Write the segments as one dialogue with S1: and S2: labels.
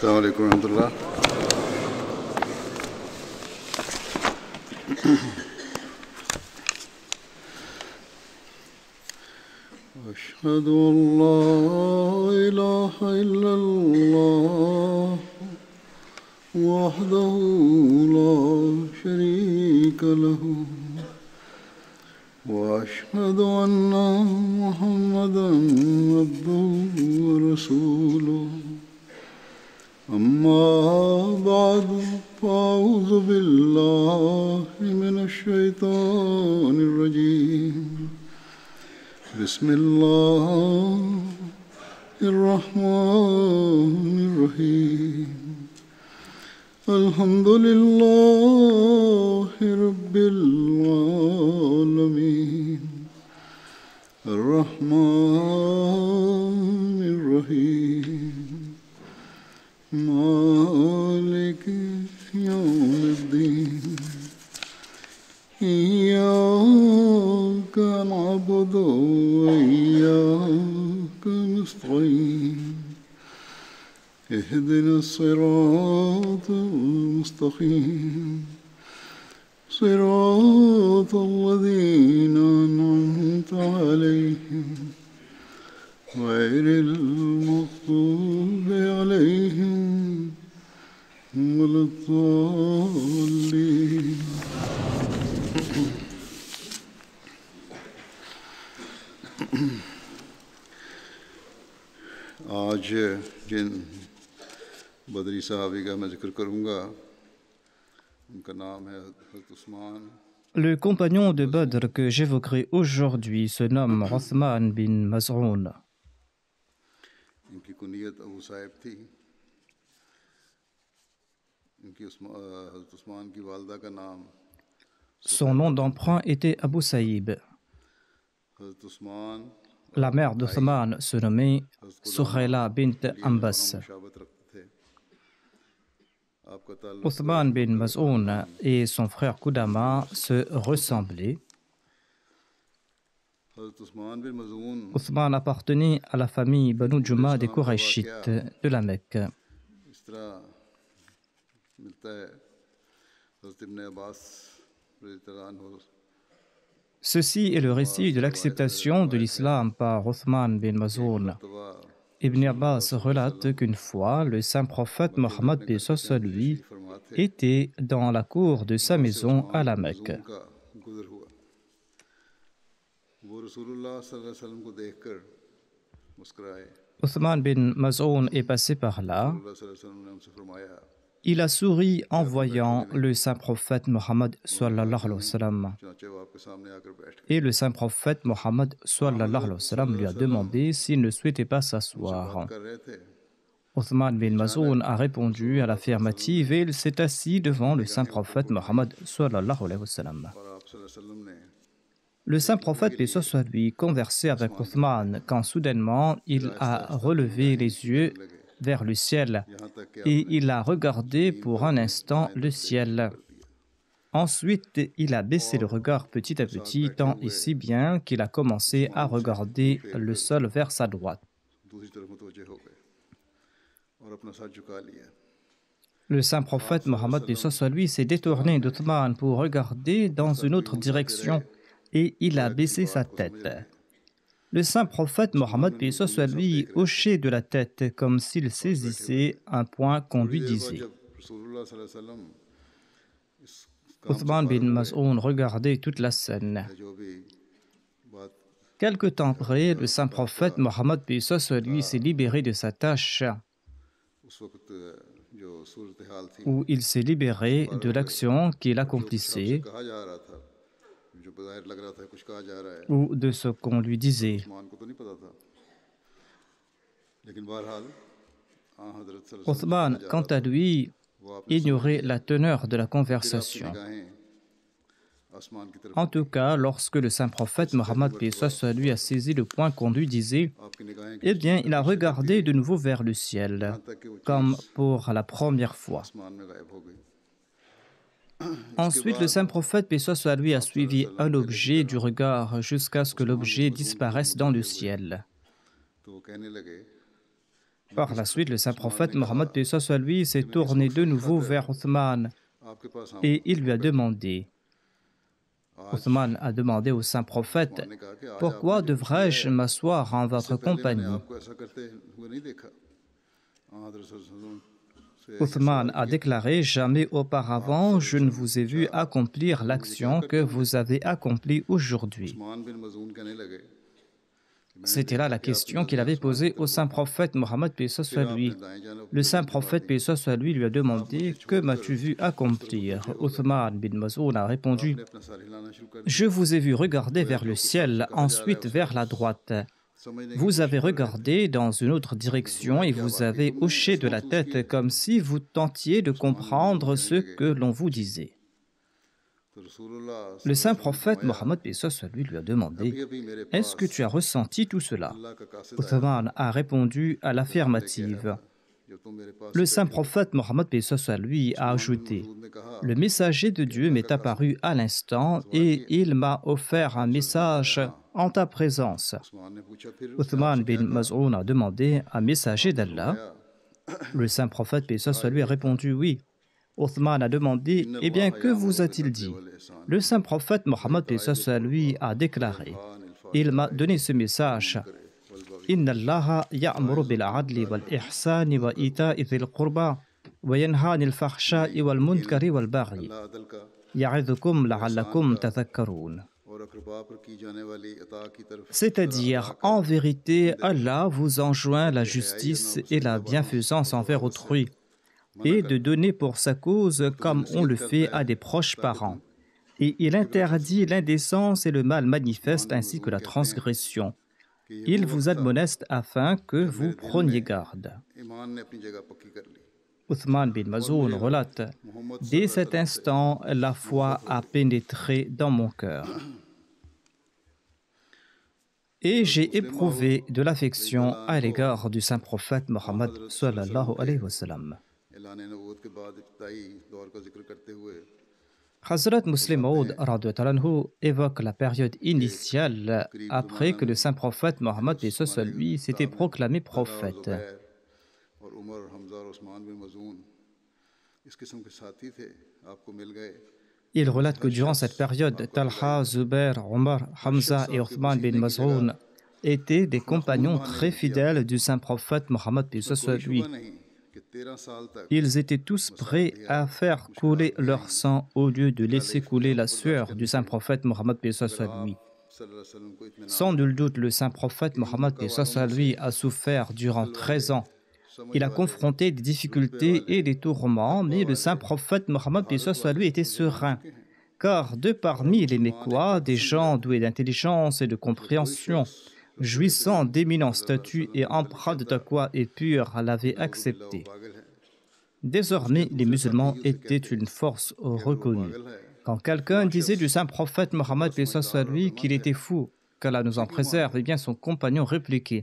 S1: السلام عليكم ورحمة الله. أشهد أن لا إله إلا الله وحده لا شريك له وأشهد أن محمدا عبده ورسوله أما بعد فأعوذ بالله من الشيطان الرجيم بسم الله الرحمن الرحيم الحمد لله رب العالمين الرحمن الرحيم مالك يوم الدين إياك نعبد وإياك نستعين اهدنا الصراط المستقيم صراط الذين أنعمت عليهم غير المغضوب عليهم ولا الضالين. आज जिन बदरी साहबी का मैं जिक्र करूँगा उनका नाम है हज़रत Usman.
S2: Le compagnon de Badr que j'évoquerai aujourd'hui se nomme Othman bin Maz'oun.
S1: इनकी कुनियत अबू साहिब थी. इनकी हज़रत उस्मान की वालदा का नाम
S2: Son nom d'emprunt était Abu Saïb.
S1: हज़रत Usman
S2: La mère d'Othman se nommait Suhaila bint Ambas. Othman bin Maz'oun et son frère Qudama se ressemblaient. Othman appartenait à la famille Banu Juma des Qurayshites de la Mecque. Ceci est le récit de l'acceptation de l'islam par Othman bin Maz'oun. Ibn Abbas relate qu'une fois, le saint prophète Mohammed paix soit lui était dans la cour de sa maison à la Mecque. Othman bin Maz'oun est passé par là. Il a souri en voyant le saint prophète Mohammed sallallahu alayhi wa sallam. Et le saint prophète Mohammed sallallahu alayhi wa sallam lui a demandé s'il ne souhaitait pas s'asseoir. Othman bin Maz'oun a répondu à l'affirmative et il s'est assis devant le saint prophète Mohammed sallallahu alayhi wa sallam. Le saint prophète paix soit lui conversait avec Othman quand soudainement il a relevé les yeux vers le ciel et il a regardé pour un instant le ciel. Ensuite, il a baissé le regard petit à petit, tant et si bien qu'il a commencé à regarder le sol vers sa droite. Le saint prophète Mohammed paix soit lui s'est détourné d'Othman pour regarder dans une autre direction et il a baissé sa tête. Le saint prophète Mohammed paix soit lui hochait de la tête comme s'il saisissait un point qu'on lui disait. Othman bin Maz'oun regardait toute la scène. Quelque temps après, le saint prophète Mohammed paix soit lui s'est libéré de sa tâche, où il s'est libéré de l'action qu'il accomplissait ou de ce qu'on lui disait. Othman, quant à lui, ignorait la teneur de la conversation. En tout cas, lorsque le saint prophète Mohammed paix soit lui a saisi le point qu'on lui disait, eh bien, il a regardé de nouveau vers le ciel, comme pour la première fois. Ensuite, le saint prophète paix soit lui a suivi un objet du regard jusqu'à ce que l'objet disparaisse dans le ciel. Par la suite, le saint prophète Mohammed paix soit lui s'est tourné de nouveau vers Othman et il lui a demandé. Othman a demandé au saint prophète, pourquoi devrais-je m'asseoir en votre compagnie? Othman a déclaré, jamais auparavant je ne vous ai vu accomplir l'action que vous avez accomplie aujourd'hui. C'était là la question qu'il avait posée au saint prophète Mohammed paix soit lui. Le saint prophète paix soit lui lui a demandé, que m'as-tu vu accomplir? Othman bin Maz'un a répondu, je vous ai vu regarder vers le ciel, ensuite vers la droite. Vous avez regardé dans une autre direction et vous avez hoché de la tête comme si vous tentiez de comprendre ce que l'on vous disait. Le saint prophète Mohammed paix soit lui a demandé, est-ce que tu as ressenti tout cela? Othman a répondu à l'affirmative. Le saint prophète Mohammed paix soit lui a ajouté, le messager de Dieu m'est apparu à l'instant et il m'a offert un message en ta présence. Othman bin Maz'un a demandé, un messager d'Allah? Le saint prophète paix soit lui a répondu oui. Othman a demandé, eh bien, que vous a-t-il dit? Le saint prophète Mohammed paix soit lui a déclaré, il m'a donné ce message. Inna Allaha ya'muru bil 'adli wal ihsani wa ita'i dhil qurba wa yanha 'anil fahsha'i wal munkari wal baghi ya'idhukum la'allakum tadhakkarun. C'est-à-dire, en vérité, Allah vous enjoint la justice et la bienfaisance envers autrui, et de donner pour sa cause comme on le fait à des proches parents. Et il interdit l'indécence et le mal manifeste ainsi que la transgression. Il vous admoneste afin que vous preniez garde. Othman bin Maz'un relate, dès cet instant, la foi a pénétré dans mon cœur. Et j'ai éprouvé de l'affection à l'égard du saint prophète Mohammed sallallahu alayhi wa sallam. Hazrat Muslim Maud évoque la période initiale après que le saint prophète Mohammed paix soit lui s'était proclamé prophète. Il relate que durant cette période, Talha, Zubair, Omar, Hamza et Othman bin Maz'un étaient des compagnons très fidèles du saint prophète Mohammed paix soit lui. Ils étaient tous prêts à faire couler leur sang au lieu de laisser couler la sueur du saint prophète Mohammed paix soit lui. Sans nul doute, le saint prophète Mohammed paix soit lui a souffert durant 13 ans. Il a confronté des difficultés et des tourments, mais le saint prophète Mohammed paix soit lui était serein. Car de parmi les Mécois, des gens doués d'intelligence et de compréhension, jouissant d'éminents statuts et empreints de taqwa et purs, l'avaient accepté. Désormais, les musulmans étaient une force reconnue. Quand quelqu'un disait du saint prophète Mohammed paix soit lui qu'il était fou, qu'Allah nous en préserve, eh bien son compagnon répliquait,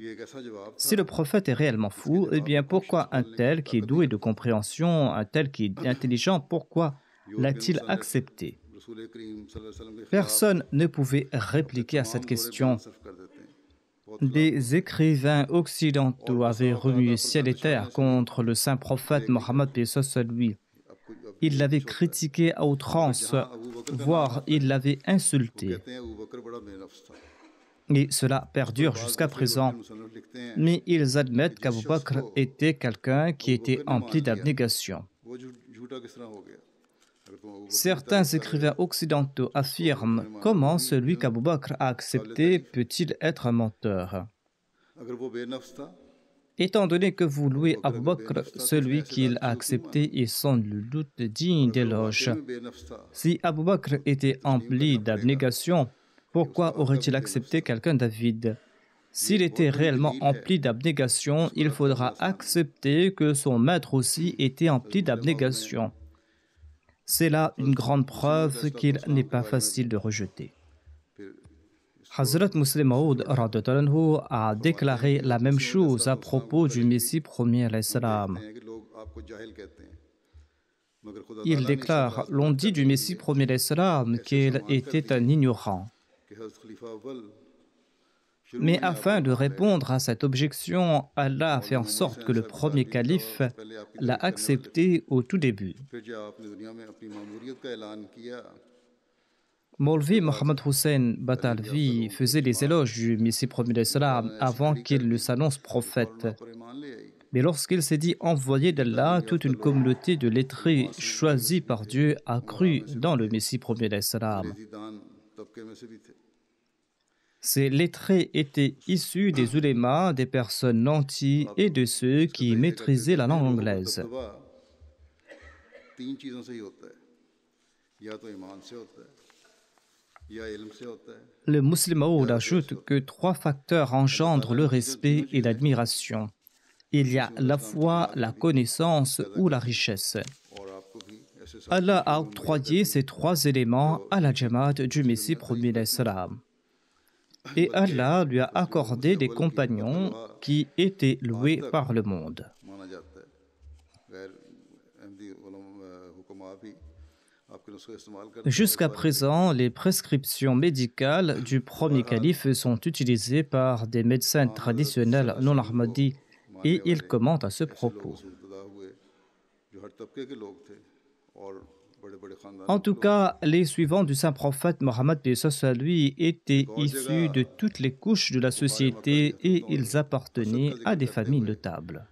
S2: si le prophète est réellement fou, eh bien pourquoi un tel qui est doué de compréhension, un tel qui est intelligent, pourquoi l'a-t-il accepté? Personne ne pouvait répliquer à cette question. Des écrivains occidentaux avaient remué ciel et terre contre le saint prophète Mohammed paix soit lui. Ils l'avaient critiqué à outrance, voire ils l'avaient insulté. Et cela perdure jusqu'à présent. Mais ils admettent qu'Abu Bakr était quelqu'un qui était empli d'abnégation. Certains écrivains occidentaux affirment comment celui qu'Abu Bakr a accepté peut-il être un menteur. Étant donné que vous louez Abu Bakr, celui qu'il a accepté est sans nul doute digne d'éloge. Si Abu Bakr était empli d'abnégation, pourquoi aurait-il accepté quelqu'un d'avide? S'il était réellement empli d'abnégation, il faudra accepter que son maître aussi était empli d'abnégation. C'est là une grande preuve qu'il n'est pas facile de rejeter. Hazrat Muslim Maud a déclaré la même chose à propos du Messie premier alayhi salam. Il déclare, l'on dit du Messie premier alayhi salam qu'il était un ignorant. Mais afin de répondre à cette objection, Allah a fait en sorte que le premier calife l'a accepté au tout début. Maulvi Mohammed Hussein Batalvi faisait les éloges du Messie premier d'Islam avant qu'il ne s'annonce prophète. Mais lorsqu'il s'est dit envoyé d'Allah, toute une communauté de lettrés choisis par Dieu a cru dans le Messie premier d'Islam. Ces lettrés étaient issus des ulémas, des personnes nanties et de ceux qui maîtrisaient la langue anglaise. Le musulman Maud ajoute que 3 facteurs engendrent le respect et l'admiration. Il y a la foi, la connaissance ou la richesse. Allah a octroyé ces 3 éléments à la Jamaat du Messie premier d'Islam. Et Allah lui a accordé des compagnons qui étaient loués par le monde. Jusqu'à présent, les prescriptions médicales du premier calife sont utilisées par des médecins traditionnels non ahmadis et ils commentent à ce propos. En tout cas, les suivants du saint prophète Mohammed lui étaient issus de toutes les couches de la société et ils appartenaient à des familles notables.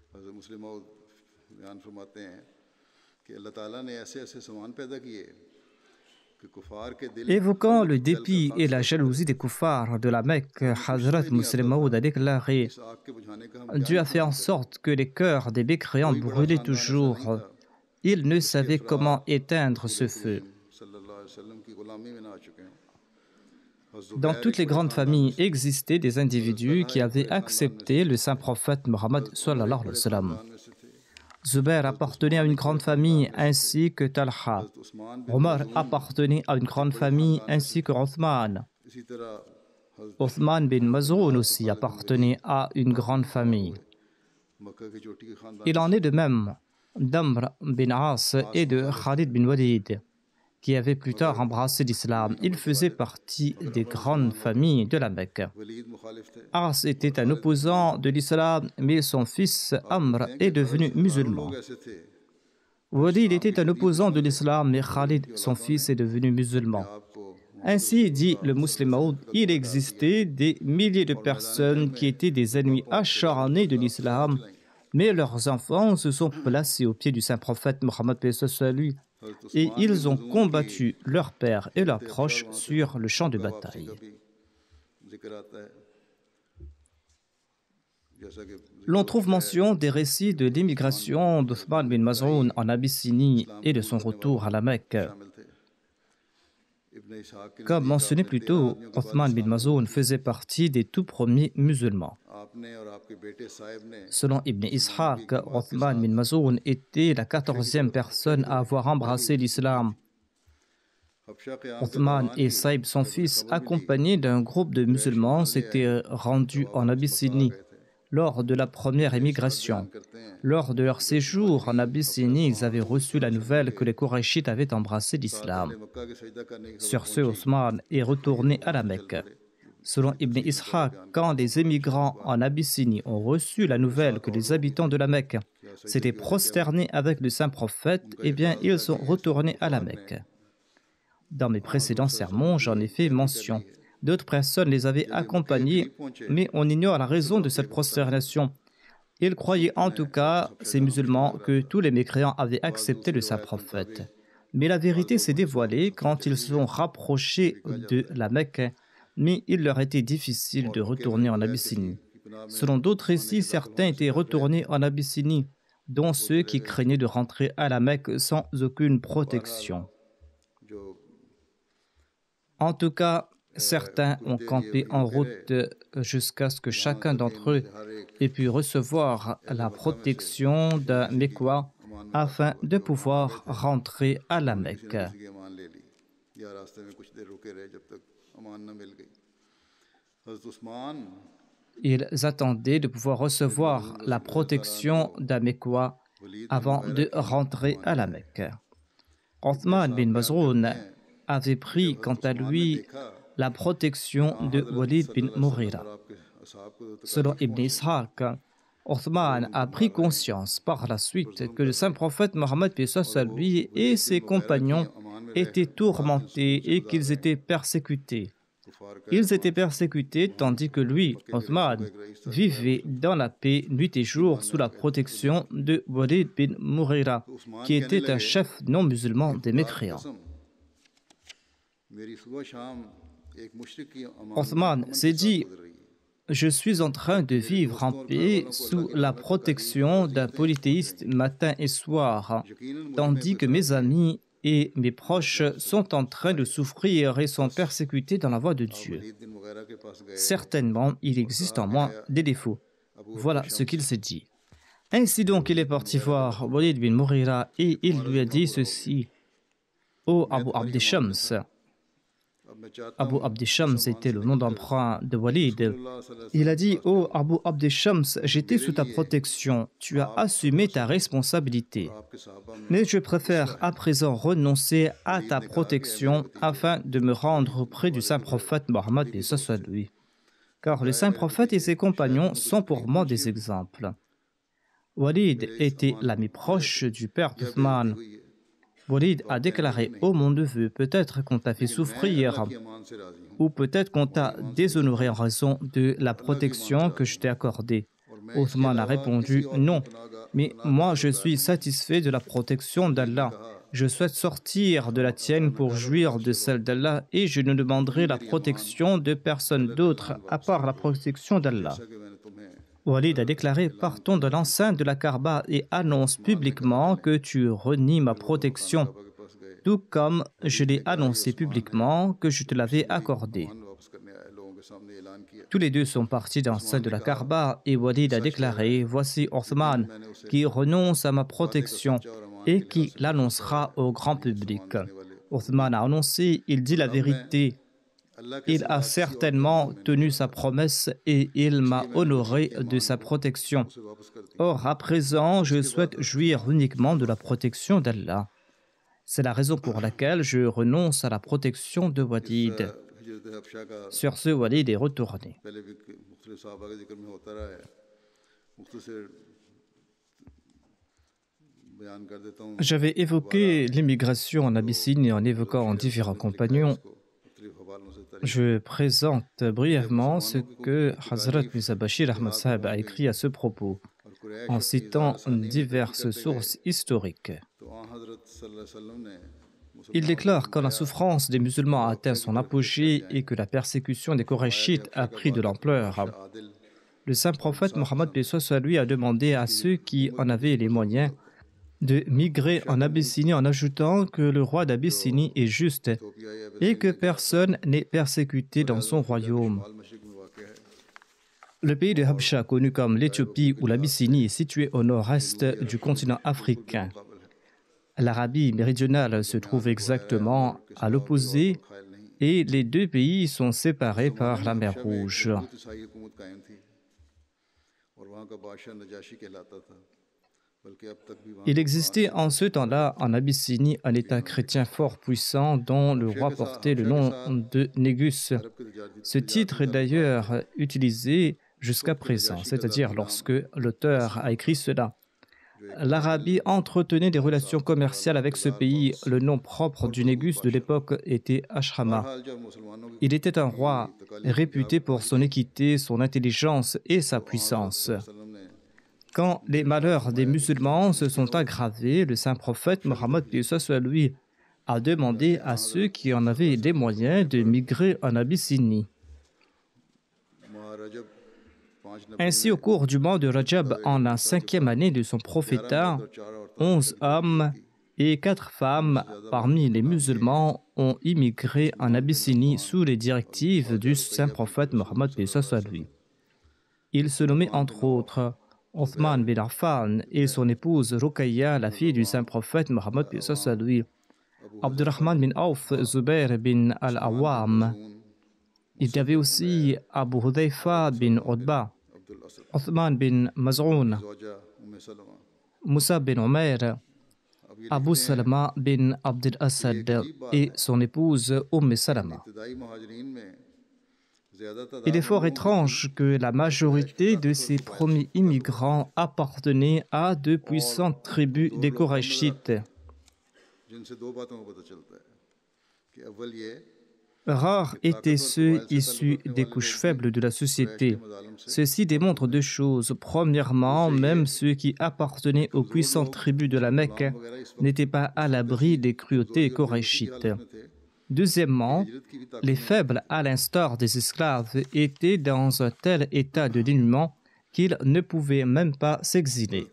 S2: Évoquant le dépit et la jalousie des kuffars de la Mecque, Hazrat Muslim Maud a déclaré « Dieu a fait en sorte que les cœurs des mécréants brûlaient toujours. Ils ne savaient comment éteindre ce feu. » Dans toutes les grandes familles existaient des individus qui avaient accepté le saint prophète Mohammed sallallahu alayhi wa sallam. Zubair appartenait à une grande famille ainsi que Talha. Omar appartenait à une grande famille ainsi que Othman. Othman bin Maz'un aussi appartenait à une grande famille. Il en est de même d'Amr bin As et de Khalid bin Walid, qui avaient plus tard embrassé l'islam. Ils faisaient partie des grandes familles de la Mecque. As était un opposant de l'islam, mais son fils Amr est devenu musulman. Walid était un opposant de l'islam, mais Khalid, son fils, est devenu musulman. Ainsi, dit le musulman Maud, il existait des milliers de personnes qui étaient des ennemis acharnés de l'islam, mais leurs enfants se sont placés aux pieds du saint prophète Mohammed lui et ils ont combattu leur père et leurs proches sur le champ de bataille. L'on trouve mention des récits de l'émigration d'Othman bin Maz'un en Abyssinie et de son retour à la Mecque. Comme mentionné plus tôt, Othman bin Maz'un faisait partie des tout premiers musulmans. Selon Ibn Ishaq, Othman bin Maz'un était la 14e personne à avoir embrassé l'islam. Othman et Saïb, son fils, accompagnés d'un groupe de musulmans, s'étaient rendus en Abyssinie lors de la première émigration. Lors de leur séjour en Abyssinie, ils avaient reçu la nouvelle que les Qurayshites avaient embrassé l'islam. Sur ce, Othman est retourné à la Mecque. Selon Ibn Ishaq, quand les émigrants en Abyssinie ont reçu la nouvelle que les habitants de la Mecque s'étaient prosternés avec le saint prophète, eh bien, ils sont retournés à la Mecque. Dans mes précédents sermons, j'en ai fait mention. D'autres personnes les avaient accompagnés, mais on ignore la raison de cette prosternation. Ils croyaient en tout cas, ces musulmans, que tous les mécréants avaient accepté le saint prophète. Mais la vérité s'est dévoilée quand ils se sont rapprochés de la Mecque, mais il leur était difficile de retourner en Abyssinie. Selon d'autres récits, certains étaient retournés en Abyssinie, dont ceux qui craignaient de rentrer à la Mecque sans aucune protection. En tout cas, certains ont campé en route jusqu'à ce que chacun d'entre eux ait pu recevoir la protection d'un Mecquois afin de pouvoir rentrer à la Mecque. Ils attendaient de pouvoir recevoir la protection d'un Mecquois avant de rentrer à la Mecque. Othman bin Maz'un avait pris, quant à lui, la protection de Walid bin Mughira. Selon Ibn Ishaq, Othman a pris conscience par la suite que le saint prophète Mohammed lui et ses compagnons étaient tourmentés et qu'ils étaient persécutés. Ils étaient persécutés tandis que lui, Othman, vivait dans la paix nuit et jour sous la protection de Walid bin Mughira, qui était un chef non musulman des mécréants. Othman s'est dit: je suis en train de vivre en paix sous la protection d'un polythéiste matin et soir, tandis que mes amis et mes proches sont en train de souffrir et sont persécutés dans la voie de Dieu. Certainement, il existe en moi des défauts. Voilà ce qu'il s'est dit. Ainsi donc, il est parti voir Walid bin Mughira et il lui a dit ceci: ô Abu Abd Shams. Abu Abd Shams était le nom d'emprunt de Walid. Il a dit: ô Abu Abd Shams, j'étais sous ta protection, tu as assumé ta responsabilité. Mais je préfère à présent renoncer à ta protection afin de me rendre auprès du saint prophète Mohammed et ce soit lui. Car le saint prophète et ses compagnons sont pour moi des exemples. Walid était l'ami proche du père d'Othman. Walid a déclaré: ô mon neveu, peut-être qu'on t'a fait souffrir, ou peut-être qu'on t'a déshonoré en raison de la protection que je t'ai accordée. Othman a répondu: non, mais moi je suis satisfait de la protection d'Allah. Je souhaite sortir de la tienne pour jouir de celle d'Allah et je ne demanderai la protection de personne d'autre à part la protection d'Allah. Walid a déclaré: partons de l'enceinte de la Kaaba et annonce publiquement que tu renies ma protection, tout comme je l'ai annoncé publiquement que je te l'avais accordée. Tous les deux sont partis dans l'enceinte de la Kaaba et Walid a déclaré: voici Othman qui renonce à ma protection et qui l'annoncera au grand public. Othman a annoncé: il dit la vérité. Il a certainement tenu sa promesse et il m'a honoré de sa protection. Or, à présent, je souhaite jouir uniquement de la protection d'Allah. C'est la raison pour laquelle je renonce à la protection de Walid. Sur ce, Walid est retourné. J'avais évoqué l'immigration en Abyssinie en évoquant différents compagnons. Je présente brièvement ce que Hazrat Mirza Bashir Ahmad Sahib a écrit à ce propos, en citant diverses sources historiques. Il déclare: quand la souffrance des musulmans a atteint son apogée et que la persécution des Korachites a pris de l'ampleur, le saint prophète Mohammed lui a demandé à ceux qui en avaient les moyens de migrer en Abyssinie en ajoutant que le roi d'Abyssinie est juste et que personne n'est persécuté dans son royaume. Le pays de Habcha, connu comme l'Éthiopie ou l'Abyssinie, est situé au nord-est du continent africain. L'Arabie méridionale se trouve exactement à l'opposé et les deux pays sont séparés par la mer Rouge. Il existait en ce temps-là en Abyssinie un État chrétien fort puissant dont le roi portait le nom de Négus. Ce titre est d'ailleurs utilisé jusqu'à présent, c'est-à-dire lorsque l'auteur a écrit cela. L'Arabie entretenait des relations commerciales avec ce pays. Le nom propre du Négus de l'époque était Ashrama. Il était un roi réputé pour son équité, son intelligence et sa puissance. Quand les malheurs des musulmans se sont aggravés, le saint prophète Mohammed lui a demandé à ceux qui en avaient les moyens de migrer en Abyssinie. Ainsi, au cours du mois de Rajab, en la 5e année de son prophétat, 11 hommes et 4 femmes parmi les musulmans ont immigré en Abyssinie sous les directives du saint prophète Mohammed lui. Ils se nommaient entre autres Othman bin Affan et son épouse Ruqayya, la fille du saint prophète Mohammed lui, Abdurrahman bin Auf, Zubair bin al-Awwam. Il y avait aussi Abu Hudayfa bin Udba, Othman bin Maz'oun, Moussa bin Umair, Abu Salama bin Abd al-Assad et son épouse Salama. Il est fort étrange que la majorité de ces premiers immigrants appartenaient à de puissantes tribus des Korachites. Rares étaient ceux issus des couches faibles de la société. Ceci démontre deux choses. Premièrement, même ceux qui appartenaient aux puissantes tribus de la Mecque n'étaient pas à l'abri des cruautés korachites. Deuxièmement, les faibles, à l'instar des esclaves, étaient dans un tel état de dénuement qu'ils ne pouvaient même pas s'exiler.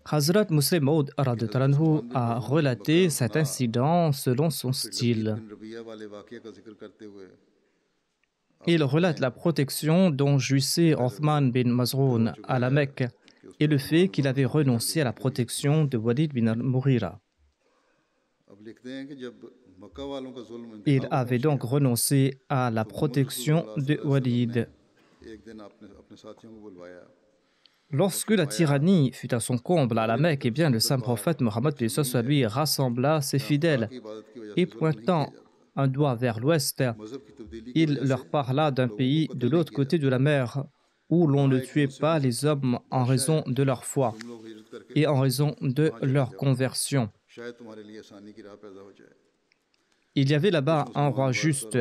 S2: Hazrat Muslim Maud a relaté cet incident selon son style. Il relate la protection dont jouissait Othman bin Maz'un à la Mecque et le fait qu'il avait renoncé à la protection de Walid bin al-Mughira. Il avait donc renoncé à la protection de Walid. Lorsque la tyrannie fut à son comble à la Mecque, bien le saint prophète Mohammed lui rassembla ses fidèles et pointant un doigt vers l'ouest, il leur parla d'un pays de l'autre côté de la mer où l'on ne tuait pas les hommes en raison de leur foi et en raison de leur conversion. Il y avait là-bas un roi juste.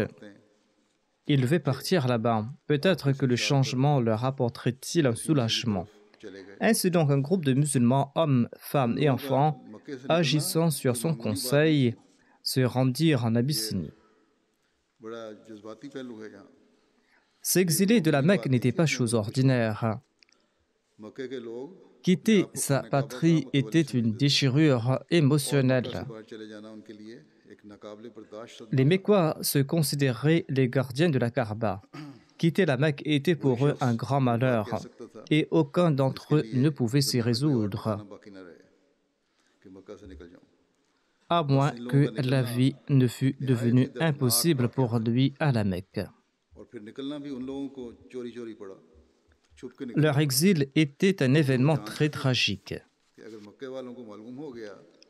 S2: Il devait partir là-bas. Peut-être que le changement leur apporterait-il un soulagement. Ainsi donc, un groupe de musulmans, hommes, femmes et enfants, agissant sur son conseil, se rendirent en Abyssinie. S'exiler de la Mecque n'était pas chose ordinaire. Quitter sa patrie était une déchirure émotionnelle. Les Mécois se considéraient les gardiens de la Kaaba. Quitter la Mecque était pour eux un grand malheur et aucun d'entre eux ne pouvait s'y résoudre, à moins que la vie ne fût devenue impossible pour lui à la Mecque. Leur exil était un événement très tragique.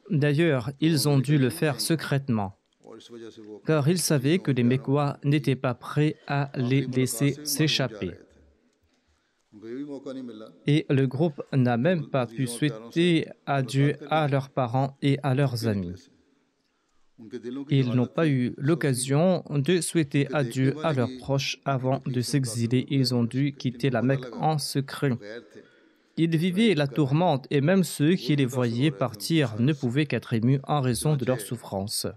S2: D'ailleurs, ils ont dû le faire secrètement, car ils savaient que les Mécois n'étaient pas prêts à les laisser s'échapper. Et le groupe n'a même pas pu souhaiter adieu à leurs parents et à leurs amis. Ils n'ont pas eu l'occasion de souhaiter adieu à leurs proches avant de s'exiler. Ils ont dû quitter la Mecque en secret. Ils vivaient la tourmente et même ceux qui les voyaient partir ne pouvaient qu'être émus en raison de leur souffrance.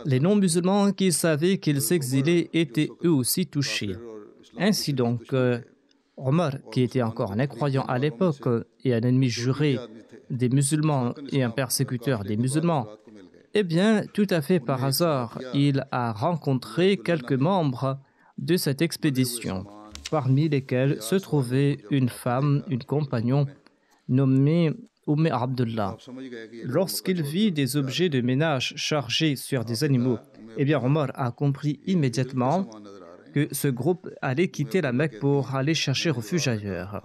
S2: Les non-musulmans qui savaient qu'ils s'exilaient étaient eux aussi touchés. Ainsi donc, Omar, qui était encore un incroyant à l'époque et un ennemi juré des musulmans et un persécuteur des musulmans, eh bien, tout à fait par hasard, il a rencontré quelques membres de cette expédition, parmi lesquels se trouvait une femme, une compagnon, nommée Abdullah. Lorsqu'il vit des objets de ménage chargés sur des animaux, eh bien, Omar a compris immédiatement que ce groupe allait quitter la Mecque pour aller chercher refuge ailleurs.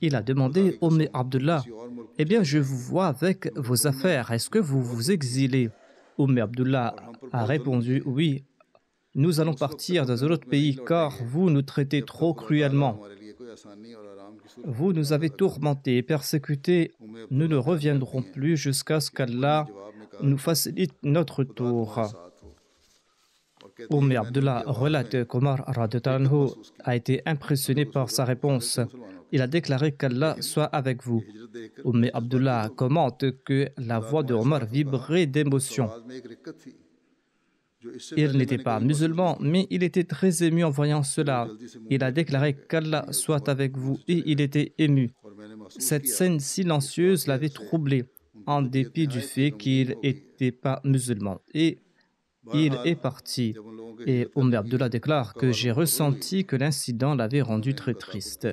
S2: Il a demandé au Abdullah, « Eh bien, je vous vois avec vos affaires, est-ce que vous vous exilez ?» Abdullah a répondu, « Oui, nous allons partir dans un autre pays car vous nous traitez trop cruellement. Vous nous avez tourmentés et persécutés, nous ne reviendrons plus jusqu'à ce qu'Allah nous facilite notre tour. » Abdullah relate qu'Omar a été impressionné par sa réponse. Il a déclaré qu'Allah soit avec vous. Abdullah commente que la voix de Omar vibrait d'émotion. Il n'était pas musulman, mais il était très ému en voyant cela. Il a déclaré qu'Allah soit avec vous et il était ému. Cette scène silencieuse l'avait troublé, en dépit du fait qu'il n'était pas musulman. Et il est parti. Et Abdullah déclare que j'ai ressenti que l'incident l'avait rendu très triste.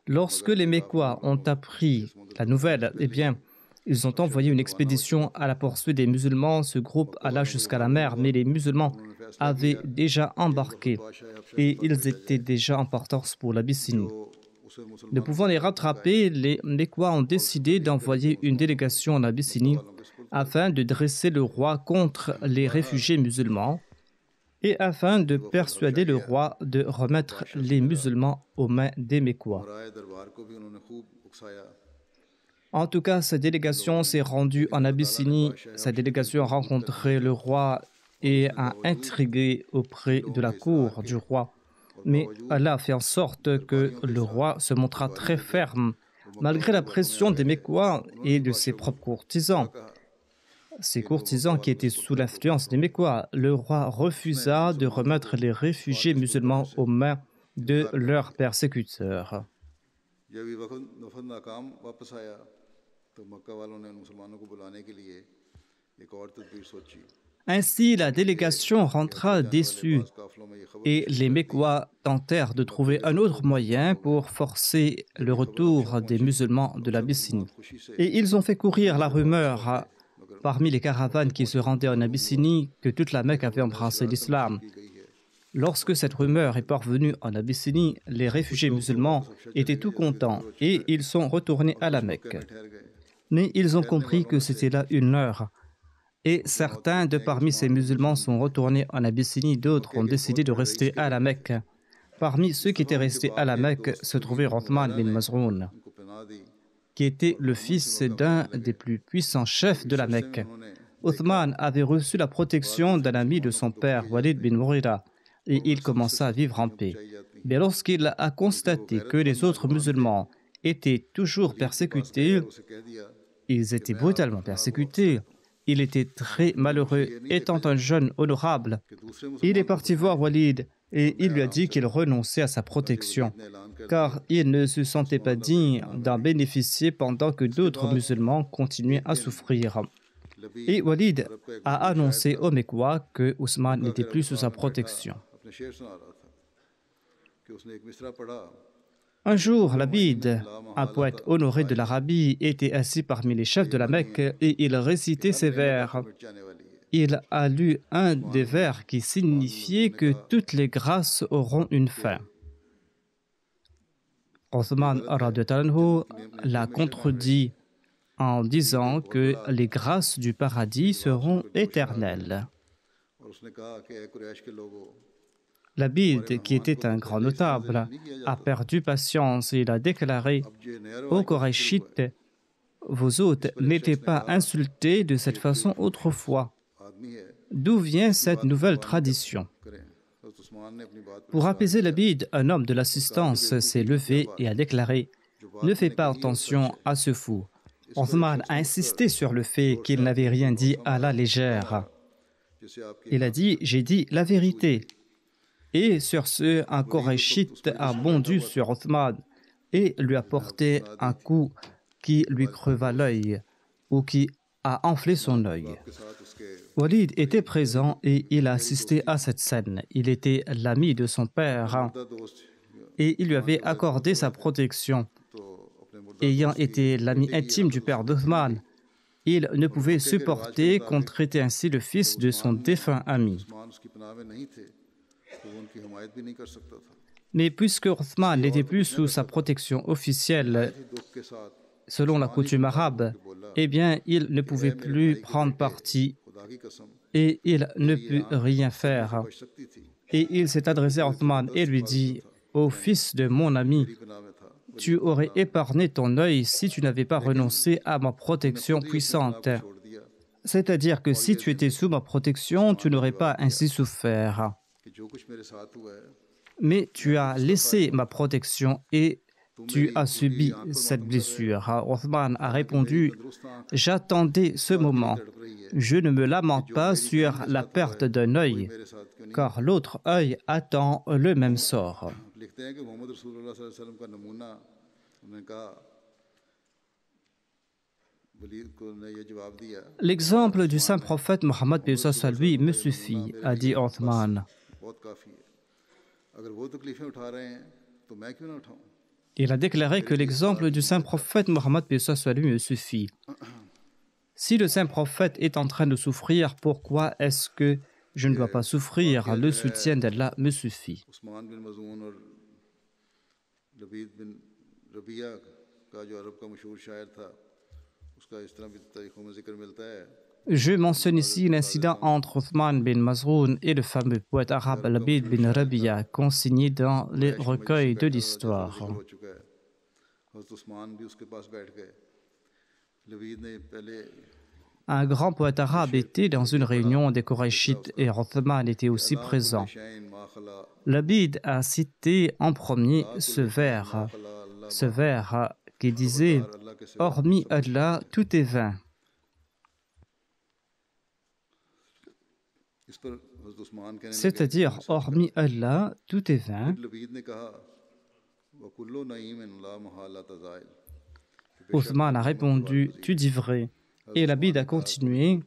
S2: Lorsque les Mécois ont appris la nouvelle, eh bien, ils ont envoyé une expédition à la poursuite des musulmans. Ce groupe alla jusqu'à la mer, mais les musulmans avaient déjà embarqué et ils étaient déjà en partance pour l'Abyssinie. Ne pouvant les rattraper, les Mécois ont décidé d'envoyer une délégation en Abyssinie afin de dresser le roi contre les réfugiés musulmans et afin de persuader le roi de remettre les musulmans aux mains des Mécois. En tout cas, cette délégation s'est rendue en Abyssinie. Cette délégation a rencontré le roi et a intrigué auprès de la cour du roi. Mais Allah a fait en sorte que le roi se montra très ferme, malgré la pression des Mécois et de ses propres courtisans. Ces courtisans qui étaient sous l'influence des Mécois, le roi refusa de remettre les réfugiés musulmans aux mains de leurs persécuteurs. Ainsi, la délégation rentra déçue et les Mécois tentèrent de trouver un autre moyen pour forcer le retour des musulmans de l'Abyssinie. Et ils ont fait courir la rumeur parmi les caravanes qui se rendaient en Abyssinie que toute la Mecque avait embrassé l'islam. Lorsque cette rumeur est parvenue en Abyssinie, les réfugiés musulmans étaient tout contents et ils sont retournés à la Mecque. Mais ils ont compris que c'était là une leurre. Et certains de parmi ces musulmans sont retournés en Abyssinie, d'autres ont décidé de rester à la Mecque. Parmi ceux qui étaient restés à la Mecque se trouvait Othman bin Maz'oun, qui était le fils d'un des plus puissants chefs de la Mecque. Othman avait reçu la protection d'un ami de son père, Walid bin Mughira, et il commença à vivre en paix. Mais lorsqu'il a constaté que les autres musulmans étaient toujours persécutés, ils étaient brutalement persécutés, il était très malheureux, étant un jeune honorable. Il est parti voir Walid et il lui a dit qu'il renonçait à sa protection, car il ne se sentait pas digne d'en bénéficier pendant que d'autres musulmans continuaient à souffrir. Et Walid a annoncé aux Mécois que Ousmane n'était plus sous sa protection. Un jour, Labid, un poète honoré de l'Arabie, était assis parmi les chefs de la Mecque et il récitait ces vers. Il a lu un des vers qui signifiait que toutes les grâces auront une fin. Othman l'a contredit en disant que les grâces du paradis seront éternelles. Labid, qui était un grand notable, a perdu patience et il a déclaré « Ô Qurayshites, vos hôtes n'étaient pas insultés de cette façon autrefois. D'où vient cette nouvelle tradition ?» Pour apaiser Labid, un homme de l'assistance s'est levé et a déclaré « Ne fais pas attention à ce fou. » Othman a insisté sur le fait qu'il n'avait rien dit à la légère. Il a dit « J'ai dit la vérité. » Et sur ce, un Qurayshite a bondu sur Othman et lui a porté un coup qui lui creva l'œil ou qui a enflé son œil. Walid était présent et il a assisté à cette scène. Il était l'ami de son père et il lui avait accordé sa protection. Ayant été l'ami intime du père d'Othman, il ne pouvait supporter qu'on traitait ainsi le fils de son défunt ami. Mais puisque Othman n'était plus sous sa protection officielle, selon la coutume arabe, eh bien, il ne pouvait plus prendre parti et il ne put rien faire. Et il s'est adressé à Othman et lui dit « Ô fils de mon ami, tu aurais épargné ton œil si tu n'avais pas renoncé à ma protection puissante. C'est-à-dire que si tu étais sous ma protection, tu n'aurais pas ainsi souffert. Mais tu as laissé ma protection et tu as subi cette blessure. » Othman a répondu « J'attendais ce moment. Je ne me lamente pas sur la perte d'un œil, car l'autre œil attend le même sort. » L'exemple du saint prophète Mohammed lui me suffit, a dit Othman. Il a déclaré que l'exemple du saint prophète Mohammed lui me suffit. Si le saint prophète est en train de souffrir, pourquoi est-ce que je ne dois pas souffrir? Le soutien d'Allah me suffit. Je mentionne ici l'incident entre Othman bin Maz'un et le fameux poète arabe Labid bin Rabi'a consigné dans les recueils de l'histoire. Un grand poète arabe était dans une réunion des Qurayshites et Othman était aussi présent. Labid a cité en premier ce vers qui disait « Hormis Allah, tout est vain ». C'est-à-dire, hormis Allah, tout est vain. Othman a répondu, tu dis vrai. Et Labid a continué,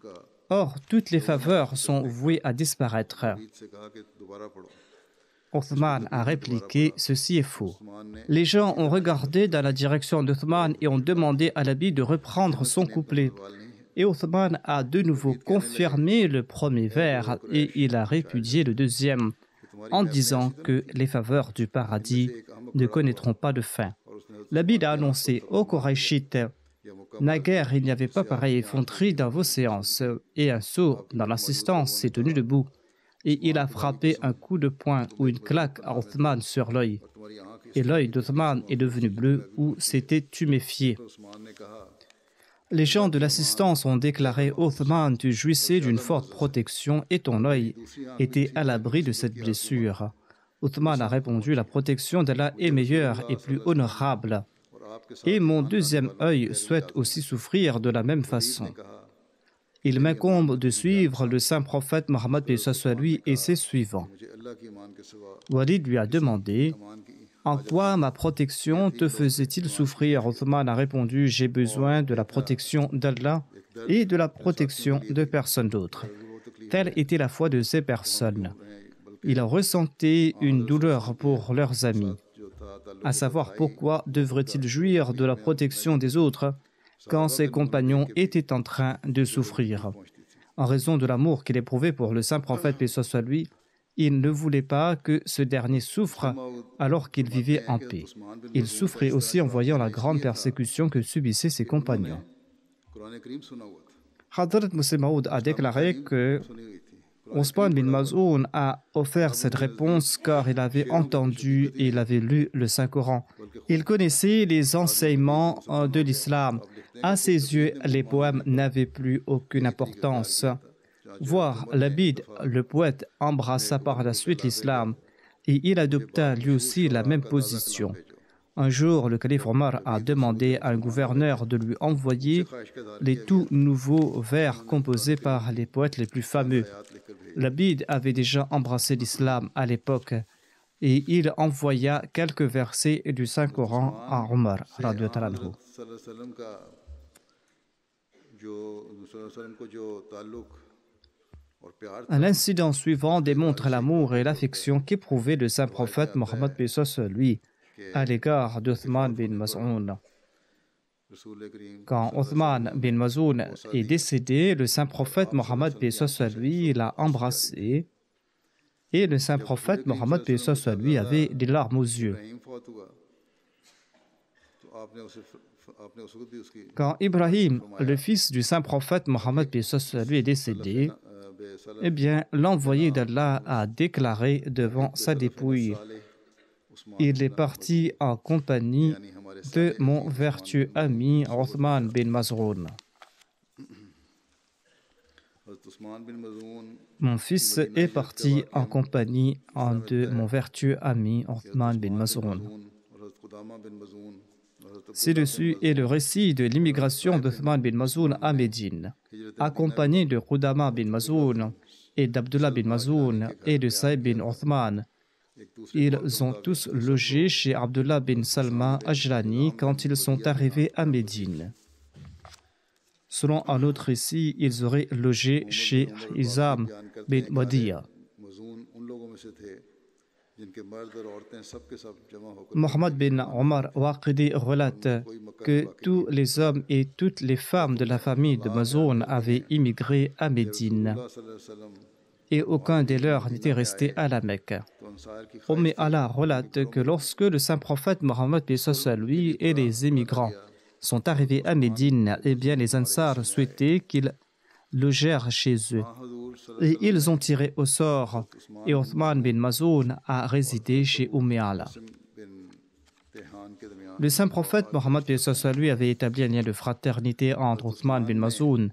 S2: or toutes les faveurs sont vouées à disparaître. Othman a répliqué, ceci est faux. Les gens ont regardé dans la direction d'Othman et ont demandé à Labid de reprendre son couplet. Et Othman a de nouveau confirmé le premier vers et il a répudié le deuxième en disant que les faveurs du paradis ne connaîtront pas de fin. Labid a annoncé aux Qurayshites, naguère il n'y avait pas pareille effronterie dans vos séances et un sourd dans l'assistance s'est tenu debout et il a frappé un coup de poing ou une claque à Othman sur l'œil et l'œil d'Othman est devenu bleu ou s'était tuméfié. Les gens de l'assistance ont déclaré « Othman, tu jouissais d'une forte protection et ton œil était à l'abri de cette blessure. » Othman a répondu « La protection d'Allah est meilleure et plus honorable. Et mon deuxième œil souhaite aussi souffrir de la même façon. Il m'incombe de suivre le saint prophète Mohammed paix soit lui et ses suivants. » Walid lui a demandé « En quoi ma protection te faisait-il souffrir ?» Othman a répondu « J'ai besoin de la protection d'Allah et de la protection de personne d'autre. » Telle était la foi de ces personnes. Ils ressentaient une douleur pour leurs amis. À savoir pourquoi devraient-ils jouir de la protection des autres quand ses compagnons étaient en train de souffrir. En raison de l'amour qu'il éprouvait pour le saint prophète paix soit lui, il ne voulait pas que ce dernier souffre alors qu'il vivait en paix. Il souffrait aussi en voyant la grande persécution que subissaient ses compagnons. Hadrat Muslih Maud a déclaré que Othman bin Maz'un a offert cette réponse car il avait entendu et il avait lu le Saint-Coran. Il connaissait les enseignements de l'islam. À ses yeux, les poèmes n'avaient plus aucune importance. Voir Labid, le poète, embrassa par la suite l'islam et il adopta lui aussi la même position. Un jour, le calife Omar a demandé à un gouverneur de lui envoyer les tout nouveaux vers composés par les poètes les plus fameux. Labid avait déjà embrassé l'islam à l'époque et il envoya quelques versets du Saint-Coran à Omar. L'incident suivant démontre l'amour et l'affection qu'éprouvait le saint prophète Mohammed paix soit lui à l'égard d'Othman bin Maz'un. Quand Othman bin Maz'un est décédé, le saint prophète Mohammed paix soit lui l'a embrassé et le saint prophète Mohammed paix soit lui avait des larmes aux yeux. Quand Ibrahim, le fils du saint prophète Mohammed paix soit lui est décédé, eh bien, l'envoyé d'Allah a déclaré devant sa dépouille « Il est parti en compagnie de mon vertueux ami Othman bin Maz'un. » Mon fils est parti en compagnie de mon vertueux ami Othman bin Maz'un. Ci-dessus est le récit de l'immigration d'Othman bin Maz'un à Médine, accompagné de Qudama bin Maz'un et d'Abdullah bin Maz'un et de Saïd bin Othman. Ils ont tous logé chez Abdullah bin Salma Ajlani quand ils sont arrivés à Médine. Selon un autre récit, ils auraient logé chez Hizam bin Madiya. Mohammed bin Omar Waqidi relate que tous les hommes et toutes les femmes de la famille de Maz'un avaient immigré à Médine. et aucun des leurs n'était resté à la Mecque. Allah relate que lorsque le saint prophète Mohammed lui et les émigrants sont arrivés à Médine, eh bien les Ansar souhaitaient qu'ils logèrent chez eux. Et ils ont tiré au sort et Othman bin Mazoun a résidé chez Ala. Le saint prophète Mohammed lui avait établi un lien de fraternité entre Othman bin Mazoun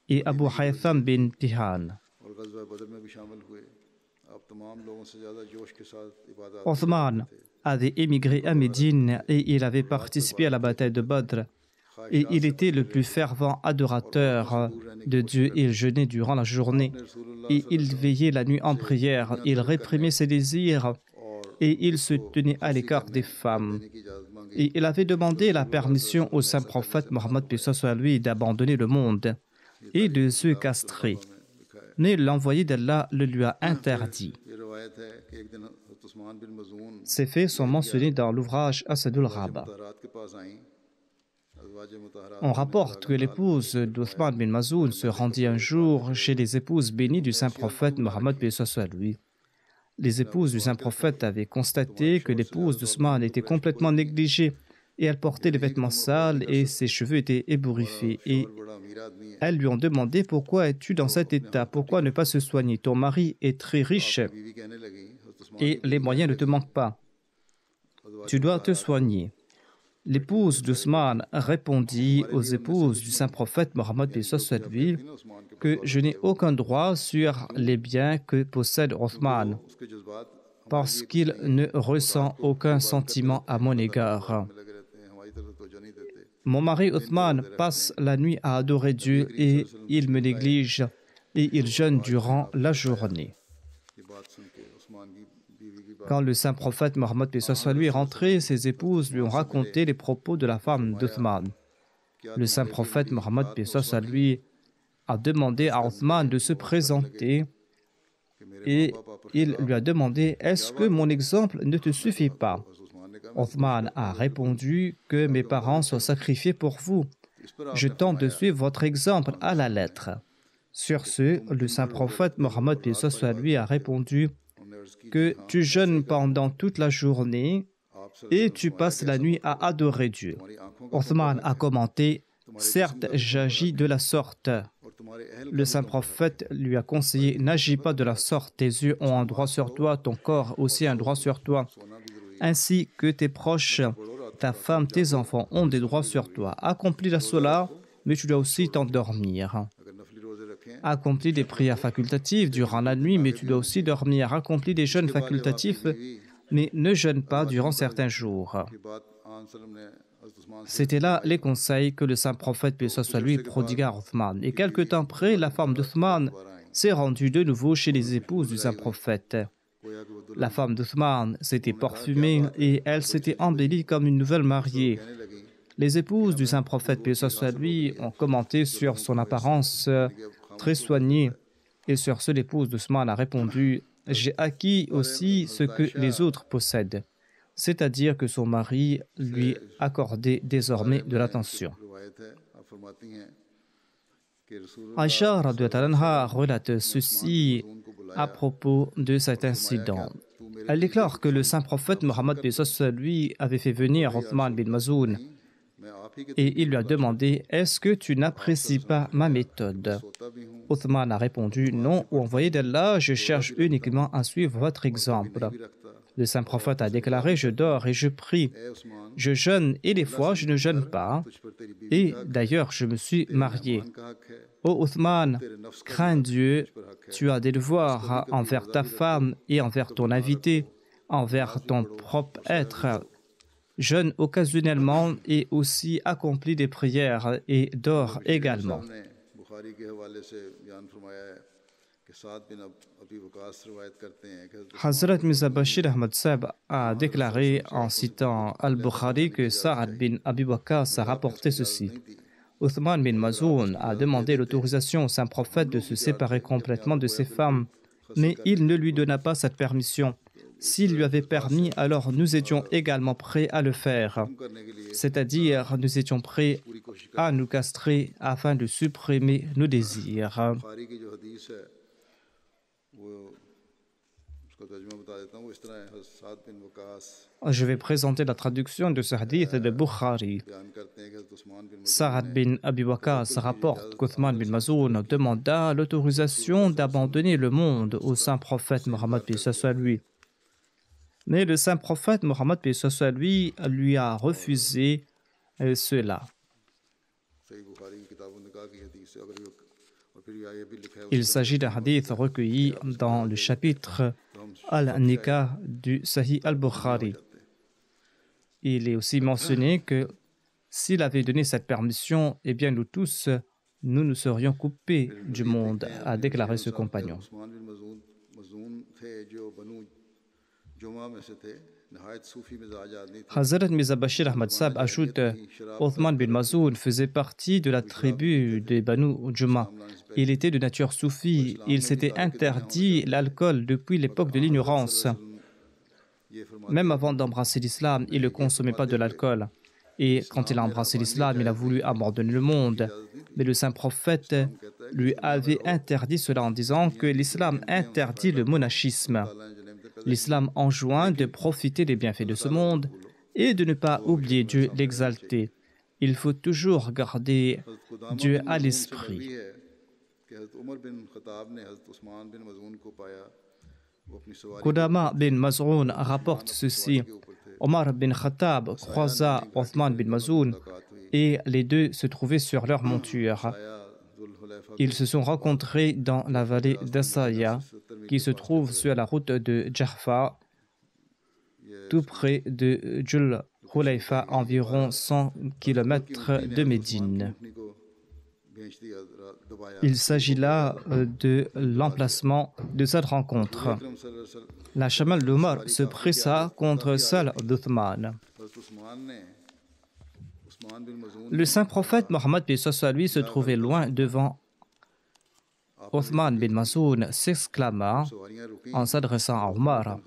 S2: et Abu Haytham bin Tihan. Othman avait émigré à Médine et il avait participé à la bataille de Badr. Et il était le plus fervent adorateur de Dieu. Il jeûnait durant la journée et il veillait la nuit en prière. Il réprimait ses désirs et il se tenait à l'écart des femmes. Et il avait demandé la permission au saint prophète Mohammed lui d'abandonner le monde et de se castrer. Mais l'envoyé d'Allah le lui a interdit. Ces faits sont mentionnés dans l'ouvrage Asadul Rabba. On rapporte que l'épouse d'Othman bin Mazoun se rendit un jour chez les épouses bénies du saint prophète Mohammed lui. Les épouses du saint prophète avaient constaté que l'épouse d'Othman était complètement négligée et elle portait des vêtements sales et ses cheveux étaient ébouriffés. Et elles lui ont demandé: pourquoi es-tu dans cet état? Pourquoi ne pas se soigner? Ton mari est très riche et les moyens ne te manquent pas. Tu dois te soigner. L'épouse d'Othman répondit aux épouses du saint prophète Mohammed lui que je n'ai aucun droit sur les biens que possède Othman parce qu'il ne ressent aucun sentiment à mon égard. Mon mari Othman passe la nuit à adorer Dieu et il me néglige et il jeûne durant la journée. Quand le saint prophète Mohammed lui est rentré, ses épouses lui ont raconté les propos de la femme d'Othman. Le saint prophète Mohammed lui a demandé à Othman de se présenter et il lui a demandé: est-ce que mon exemple ne te suffit pas? Othman a répondu que mes parents sont sacrifiés pour vous. Je tente de suivre votre exemple à la lettre. Sur ce, le saint prophète Mohammed lui a répondu que tu jeûnes pendant toute la journée et tu passes la nuit à adorer Dieu. Othman a commenté: certes, j'agis de la sorte. Le saint prophète lui a conseillé: n'agis pas de la sorte, tes yeux ont un droit sur toi, ton corps aussi un droit sur toi, ainsi que tes proches, ta femme, tes enfants ont des droits sur toi. Accomplis la sola, mais tu dois aussi t'endormir. Accomplis des prières facultatives durant la nuit, mais tu dois aussi dormir. Accomplis des jeûnes facultatifs, mais ne jeûne pas durant certains jours. C'étaient là les conseils que le saint prophète, paix soit lui, prodigua à Othman. Et quelque temps après, la femme d'Othman s'est rendue de nouveau chez les épouses du saint prophète. La femme d'Othman s'était parfumée et elle s'était embellie comme une nouvelle mariée. Les épouses du saint prophète, paix soit lui, ont commenté sur son apparence très soignée. Et sur ce, l'épouse d'Othman a répondu: j'ai acquis aussi ce que les autres possèdent, c'est-à-dire que son mari lui accordait désormais de l'attention. Aïcha radhiyallahu anha relate ceci à propos de cet incident. Elle déclare que le saint prophète Mohammed lui avait fait venir Othman bin Mazoun et il lui a demandé: est-ce que tu n'apprécies pas ma méthode? Othman a répondu: non, ô envoyé d'Allah, je cherche uniquement à suivre votre exemple. Le saint prophète a déclaré: je dors et je prie, je jeûne et des fois je ne jeûne pas, et d'ailleurs je me suis marié. Ô Othman, crains Dieu, tu as des devoirs envers ta femme et envers ton invité, envers ton propre être. Jeûne occasionnellement et aussi accomplis des prières et dors également. Hazrat Mirza Bashir Ahmad Sahib a déclaré en citant Al-Bukhari que Sa'ad bin Abi Waqqas a rapporté ceci. Othman bin Mazoun a demandé l'autorisation au saint prophète de se séparer complètement de ses femmes, mais il ne lui donna pas cette permission. S'il lui avait permis, alors nous étions également prêts à le faire. C'est-à-dire, nous étions prêts à nous castrer afin de supprimer nos désirs. Je vais présenter la traduction de ce hadith de Bukhari. Sa'ad bin Abi Waqqas rapporte qu'Uthman bin Maz'un demanda l'autorisation d'abandonner le monde au saint prophète Mohammed paix soit lui. Mais le saint prophète Mohammed paix soit lui a refusé cela. Il s'agit d'un hadith recueilli dans le chapitre Al-Nikah du Sahih al-Bukhari. Il est aussi mentionné que s'il avait donné cette permission, eh bien nous tous, nous nous serions coupés du monde, a déclaré ce compagnon. Hazrat Mirza Bashir Ahmad Sahib ajoute Uthman bin Maz'un faisait partie de la tribu des Banu Juma. Il était de nature soufie. Il s'était interdit l'alcool depuis l'époque de l'ignorance. Même avant d'embrasser l'islam, il ne consommait pas de l'alcool. Et quand il a embrassé l'islam, il a voulu abandonner le monde. Mais le saint prophète lui avait interdit cela en disant que l'islam interdit le monachisme. L'islam enjoint de profiter des bienfaits de ce monde et de ne pas oublier Dieu, l'exalter. Il faut toujours garder Dieu à l'esprit. Qudama bin Maz'un rapporte ceci. Omar bin Khattab croisa Uthman bin Maz'un et les deux se trouvaient sur leur monture. Ils se sont rencontrés dans la vallée d'Asaya, qui se trouve sur la route de Jahfa, tout près de Jul Hulayfa, environ 100 km de Médine. Il s'agit là de l'emplacement de cette rencontre. La chamelle d'Omar se pressa contre celle d'Uthman. Le saint prophète Mohammed paix soit lui se trouvait loin devant. Uthman bin Maz'un s'exclama en s'adressant à Omar,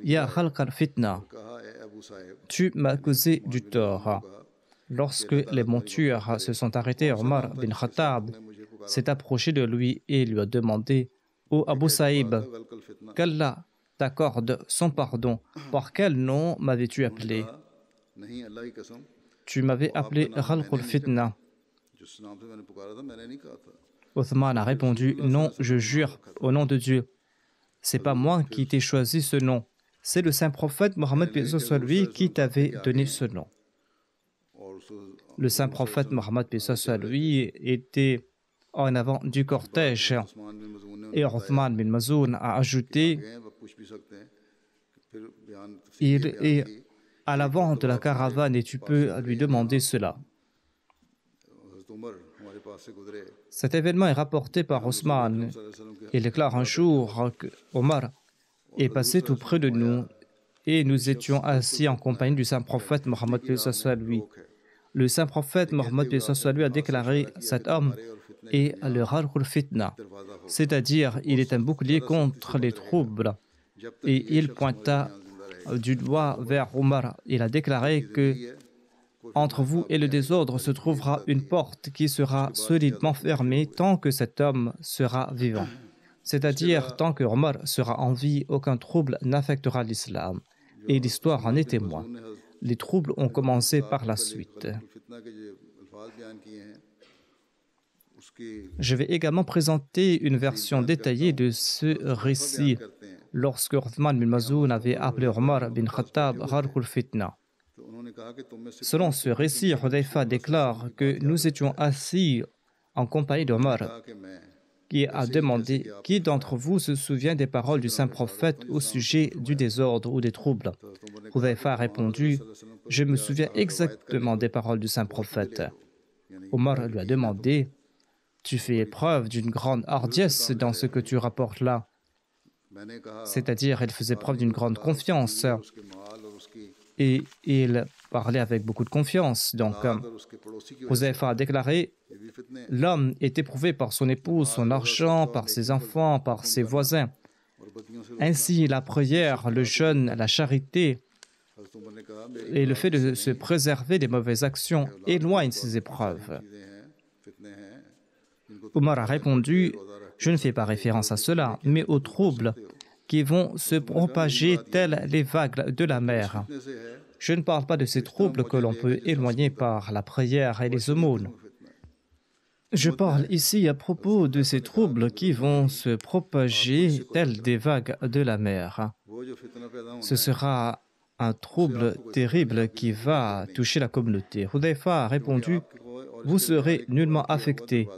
S2: Ya khalq al-fitna, tu m'as causé du tort. Lorsque les montures se sont arrêtées, Omar bin Khattab s'est approché de lui et lui a demandé, Ô Abu Saïb, qu'Allah t'accorde son pardon, par quel nom m'avais-tu appelé? Tu m'avais appelé Khalq al-fitna. Uthman a répondu, non, je jure au nom de Dieu. C'est pas moi qui t'ai choisi ce nom. C'est le saint prophète Mohammed paix soit lui qui t'avait donné ce nom. Le saint prophète Mohammed paix soit lui était en avant du cortège. Et Uthman bin Maz'un a ajouté, il est à l'avant de la caravane et tu peux lui demander cela. Cet événement est rapporté par Osman. Il déclare un jour que Omar est passé tout près de nous et nous étions assis en compagnie du saint prophète Mohammed paix soit lui. Le saint prophète Mohammed paix soit lui a déclaré cet homme est le Khalq al-fitna, c'est-à-dire il est un bouclier contre les troubles. Et il pointa du doigt vers Omar. Il a déclaré que entre vous et le désordre se trouvera une porte qui sera solidement fermée tant que cet homme sera vivant. C'est-à-dire, tant que Omar sera en vie, aucun trouble n'affectera l'islam. Et l'histoire en est témoin. Les troubles ont commencé par la suite. Je vais également présenter une version détaillée de ce récit lorsque Uthman bin Maz'un avait appelé Omar bin Khattab Khalq al-fitna. Selon ce récit, Hudayfa déclare que nous étions assis en compagnie d'Omar, qui a demandé « Qui d'entre vous se souvient des paroles du saint prophète au sujet du désordre ou des troubles ?» Hudayfa a répondu « Je me souviens exactement des paroles du saint prophète. » Omar lui a demandé « Tu fais preuve d'une grande hardiesse dans ce que tu rapportes là. » C'est-à-dire, il faisait preuve d'une grande confiance. Et il parlait avec beaucoup de confiance. Donc, Huzaifa a déclaré « L'homme est éprouvé par son épouse, son argent, par ses enfants, par ses voisins. Ainsi, la prière, le jeûne, la charité et le fait de se préserver des mauvaises actions éloignent ces épreuves. » Omar a répondu Je ne fais pas référence à cela, mais aux troubles qui vont se propager tels les vagues de la mer. Je ne parle pas de ces troubles que l'on peut éloigner par la prière et les aumônes. Je parle ici à propos de ces troubles qui vont se propager tels des vagues de la mer. Ce sera un trouble terrible qui va toucher la communauté. Hudayfa a répondu, « Vous serez nullement affectés.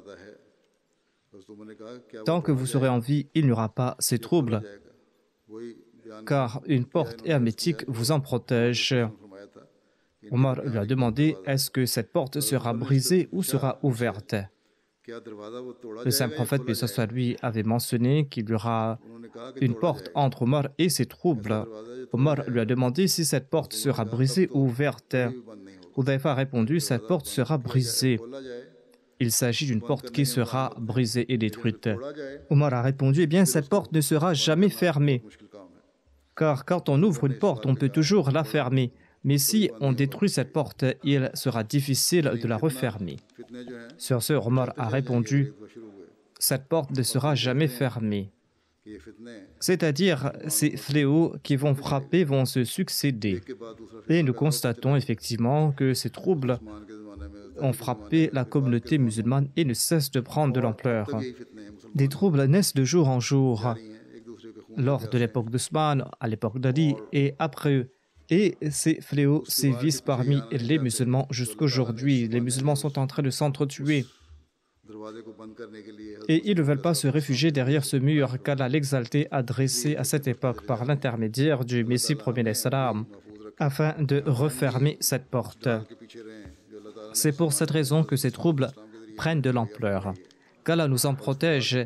S2: Tant que vous serez en vie, il n'y aura pas ces troubles, car une porte hermétique vous en protège. » Omar lui a demandé, « Est-ce que cette porte sera brisée ou sera ouverte ?» Le saint prophète, paix soit lui, avait mentionné qu'il y aura une porte entre Omar et ses troubles. Omar lui a demandé si cette porte sera brisée ou ouverte. Hudayfa a répondu, cette porte sera brisée. Il s'agit d'une porte qui sera brisée et détruite. Omar a répondu, eh bien, cette porte ne sera jamais fermée. Car quand on ouvre une porte, on peut toujours la fermer. Mais si on détruit cette porte, il sera difficile de la refermer. Sur ce, Omar a répondu, cette porte ne sera jamais fermée. C'est-à-dire, ces fléaux qui vont frapper vont se succéder. Et nous constatons effectivement que ces troubles ont frappé la communauté musulmane et ne cessent de prendre de l'ampleur. Des troubles naissent de jour en jour, lors de l'époque d'Ousmane, à l'époque d'Ali et après eux. Et ces fléaux sévissent parmi les musulmans jusqu'aujourd'hui. Les musulmans sont en train de s'entretuer. Et ils ne veulent pas se réfugier derrière ce mur qu'Allah l'exalté a dressé à cette époque par l'intermédiaire du Messie premier salam, afin de refermer cette porte. C'est pour cette raison que ces troubles prennent de l'ampleur. Qu'Allah nous en protège,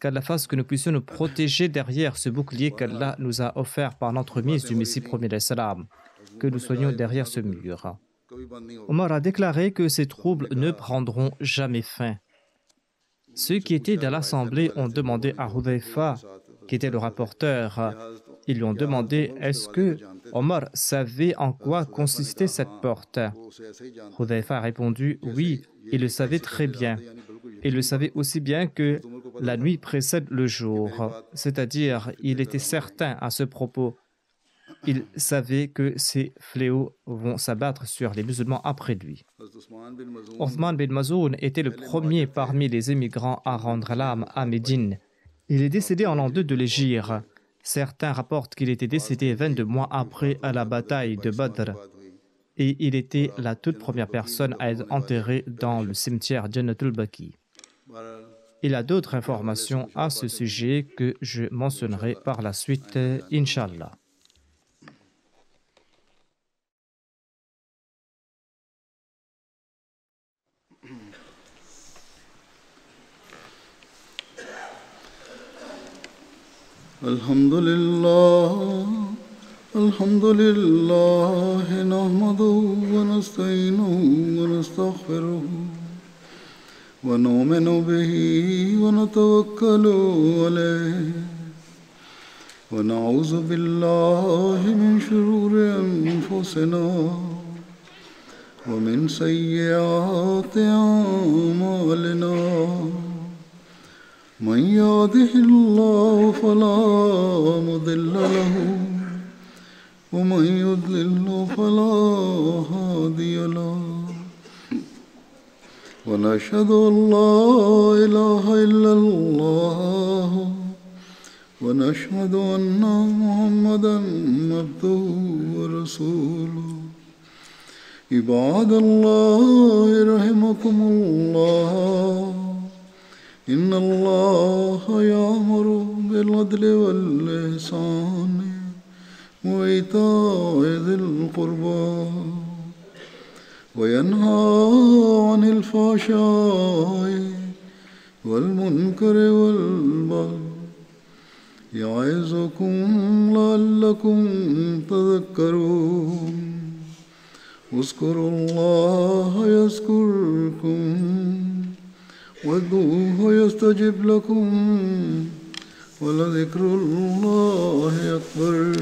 S2: qu'Allah fasse que nous puissions nous protéger derrière ce bouclier qu'Allah nous a offert par l'entremise du Messie premier salam, que nous soyons derrière ce mur. Omar a déclaré que ces troubles ne prendront jamais fin. Ceux qui étaient dans l'assemblée ont demandé à Hudayfa, qui était le rapporteur, ils lui ont demandé est-ce que Omar savait en quoi consistait cette porte. Hudayfa a répondu oui, il le savait très bien. Il le savait aussi bien que la nuit précède le jour, c'est-à-dire il était certain à ce propos. Il savait que ces fléaux vont s'abattre sur les musulmans après lui. Othman bin Mazoun était le premier parmi les émigrants à rendre l'âme à Médine. Il est décédé en l'an 2 de l'Hégire. Certains rapportent qu'il était décédé 22 mois après à la bataille de Badr. Et il était la toute première personne à être enterrée dans le cimetière Jannatul Baqi. Il y a d'autres informations à ce sujet que je mentionnerai par la suite, Inch'Allah.
S1: Alhamdulillah, nahmaduhu wa nasta'inuhu wa nastaghfiruhu wa nu'minu bihi wa natawakkalu alayhi wa na'udhu billahi min shururi anfusina wa min sayyiati a'malina. من يهده الله فلا مضل له ومن يضلل فلا هادي له ونشهد أن لا إله إلا الله ونشهد أن محمدا عبده ورسوله عباد الله رحمكم الله إن الله يأمر بالعدل والإحسان وإيتاء ذي القربى وينهى عن الفحشاء والمنكر والبغي يعظكم لعلكم تذكرون اذكروا الله يذكركم وادعوه يستجب لكم ولذكر الله أكبر.